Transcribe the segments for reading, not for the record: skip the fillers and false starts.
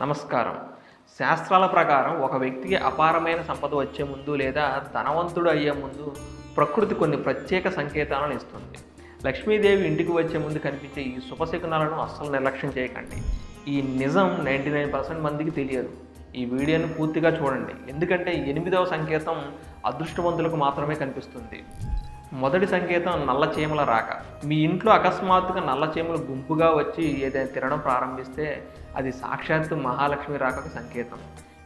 నమస్కారం. శాస్త్రాల ప్రకారం ఒక వ్యక్తికి అపారమైన సంపద వచ్చే ముందు లేదా ధనవంతుడు అయ్యే ముందు ప్రకృతి కొన్ని ప్రత్యేక సంకేతాలను ఇస్తుంది. లక్ష్మీదేవి ఇంటికి వచ్చే ముందు కనిపించే ఈ శుభశకునాలను అస్సలు నిర్లక్ష్యం చేయకండి. ఈ నిజం 99% మందికి తెలియదు. ఈ వీడియోను పూర్తిగా చూడండి, ఎందుకంటే 8వ సంకేతం అదృష్టవంతులకు మాత్రమే కనిపిస్తుంది. మొదటి సంకేతం నల్ల చీమల రాక. మీ ఇంట్లో అకస్మాత్తుగా నల్ల చీమలు గుంపుగా వచ్చి ఏదైనా తినడం ప్రారంభిస్తే అది సాక్షాత్తు మహాలక్ష్మి రాకకు సంకేతం.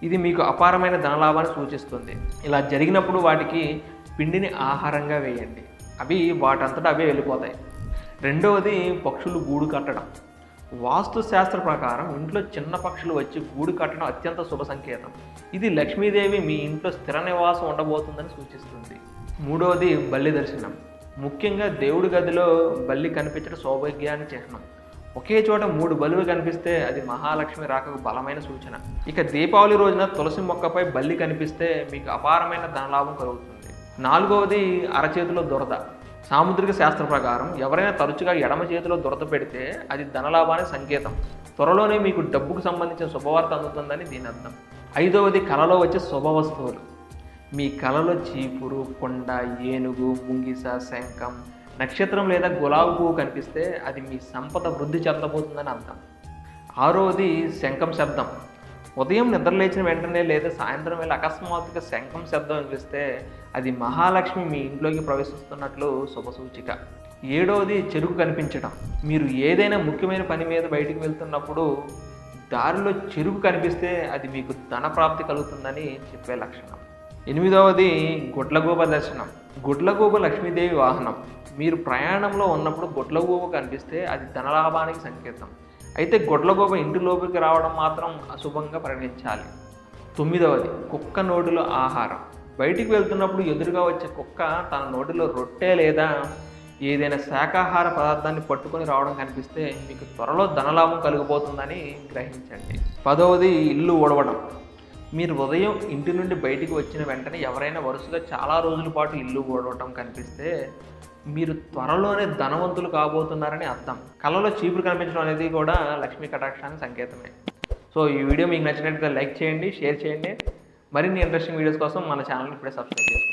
ఇది మీకు అపారమైన ధనలాభాన్ని సూచిస్తుంది. ఇలా జరిగినప్పుడు వాటికి పిండిని ఆహారంగా వేయండి, అవి వాటంతటా అవే వెళ్ళిపోతాయి. రెండవది పక్షులు గూడు కట్టడం. వాస్తు శాస్త్ర ప్రకారం ఇంట్లో చిన్న పక్షులు వచ్చి గూడు కట్టడం అత్యంత శుభ సంకేతం. ఇది లక్ష్మీదేవి మీ ఇంట్లో స్థిర నివాసం ఉండబోతుందని సూచిస్తుంది. మూడవది బల్లి దర్శనం. ముఖ్యంగా దేవుడి గదిలో బల్లి కనిపించడం సౌభాగ్యాన్ని చిహ్నం. ఒకే చోట 3 బలులు కనిపిస్తే అది మహాలక్ష్మి రాకకు బలమైన సూచన. ఇక దీపావళి రోజున తులసి మొక్కపై బల్లి కనిపిస్తే మీకు అపారమైన ధనలాభం కలుగుతుంది. నాలుగవది అరచేతిలో దురద. సాముద్రిక శాస్త్ర ప్రకారం ఎవరైనా తరచుగా ఎడమ చేతిలో దురద పెడితే అది ధనలాభానికి సంకేతం. త్వరలోనే మీకు డబ్బుకు సంబంధించిన శుభవార్త అందుతుందని దీని అర్థం. ఐదవది కలలో వచ్చే శుభ వస్తువులు. మీ కలలో చీపురు, కొండ, ఏనుగు, ముంగిస, శంఖం, నక్షత్రం లేదా గులాబీ పువ్వు కనిపిస్తే అది మీ సంపద వృద్ధి చెందబోతుందని అర్థం. ఆరవది శంఖం శబ్దం. ఉదయం నిద్రలేచిన వెంటనే లేదా సాయంత్రం వేళ అకస్మాత్తుగా శంఖం శబ్దం వినిపిస్తే అది మహాలక్ష్మి మీ ఇంట్లోకి ప్రవేశిస్తున్నట్లు శుభసూచిక. ఏడవది చెరుకు కనిపించడం. మీరు ఏదైనా ముఖ్యమైన పని మీద బయటికి వెళ్తున్నప్పుడు దారిలో చెరుకు కనిపిస్తే అది మీకు ధన ప్రాప్తి కలుగుతుందని చెప్పే లక్షణం. ఎనిమిదవది గుడ్లగూబ దర్శనం. గుడ్లగూబ లక్ష్మీదేవి వాహనం. మీరు ప్రయాణంలో ఉన్నప్పుడు గుడ్లగూబ కనిపిస్తే అది ధనలాభానికి సంకేతం. అయితే గుడ్లగూబ ఇంటి లోపలికి రావడం మాత్రం అశుభంగా పరిగణించాలి. తొమ్మిదవది కుక్క నోటిలో ఆహారం. బయటికి వెళ్తున్నప్పుడు ఎదురుగా వచ్చే కుక్క తన నోటిలో రొట్టె లేదా ఏదైనా శాకాహార పదార్థాన్ని పట్టుకొని రావడం కనిపిస్తే మీకు త్వరలో ధనలాభం కలిగిపోతుందని గ్రహించండి. 10వది ఇల్లు ఊడవడం. మీరు ఉదయం ఇంటి నుండి బయటికి వచ్చిన వెంటనే ఎవరైనా వరుసగా చాలా రోజుల పాటు ఇల్లు ఊడవటం కనిపిస్తే మీరు త్వరలోనే ధనవంతులు కాబోతున్నారని అర్థం. కళలో చీపురు కనిపించడం అనేది కూడా లక్ష్మీ కటాక్షానికి సంకేతమే. సో ఈ వీడియో మీకు నచ్చినట్లయితే లైక్ చేయండి, షేర్ చేయండి. మరిన్ని ఇంట్రెస్టింగ్ వీడియోస్ కోసం మన ఛానల్ని ఇప్పుడే సబ్స్క్రైబ్ చేసుకోండి.